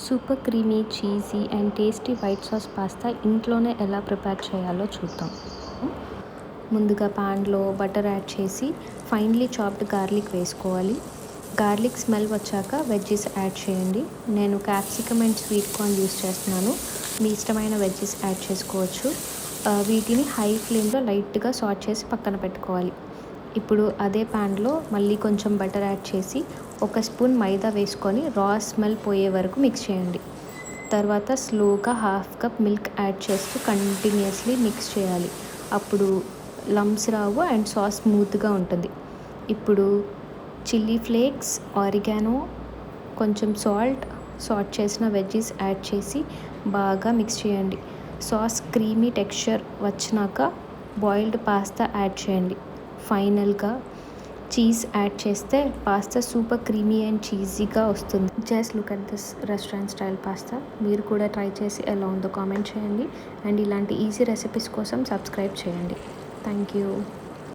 Super creamy, cheesy and tasty white sauce pasta ఇంట్లోనే ఎలా prepare చేయాలో చూద్దాం. ముందుగా ప్యాన్లో బటర్ యాడ్ చేసి ఫైన్లీ చాప్డ్ గార్లిక్ వేసుకోవాలి. గార్లిక్ స్మెల్ వచ్చాక వెజ్జెస్ యాడ్ చేయండి. నేను capsicum and sweet corn use చేస్తున్నాను. మీ ఇష్టమైన వెజ్జెస్ యాడ్ చేసుకోవచ్చు. వీటిని హై ఫ్లేమ్లో లైట్గా సాట్ చేసి పక్కన పెట్టుకోవాలి. ఇప్పుడు అదే ప్యాన్లో మళ్ళీ కొంచెం బటర్ యాడ్ చేసి 1 స్పూన్ మైదా వేసుకొని రా స్మెల్ పోయే వరకు మిక్స్ చేయండి. తర్వాత స్లోగా 1/2 కప్ మిల్క్ యాడ్ చేస్తూ కంటిన్యూస్లీ మిక్స్ చేయాలి. అప్పుడు లంప్స్ రావు అండ్ సాస్ స్మూత్గా ఉంటుంది. ఇప్పుడు చిల్లీ ఫ్లేక్స్, ఆరిగానో, కొంచెం సాట్ చేసిన వెజ్జెస్ యాడ్ చేసి బాగా మిక్స్ చేయండి. సాస్ క్రీమీ టెక్స్చర్ వచ్చినాక బాయిల్డ్ పాస్తా యాడ్ చేయండి. ఫైనల్గా చీజ్ యాడ్ చేస్తే పాస్తా సూపర్ క్రీమీ అండ్ చీజీగా వస్తుంది. Just look at this restaurant style pasta. మీరు కూడా ట్రై చేసి ఎలా ఉందో కామెంట్ చేయండి. అండ్ ఇలాంటి ఈజీ రెసిపీస్ కోసం సబ్స్క్రైబ్ చేయండి. Thank you.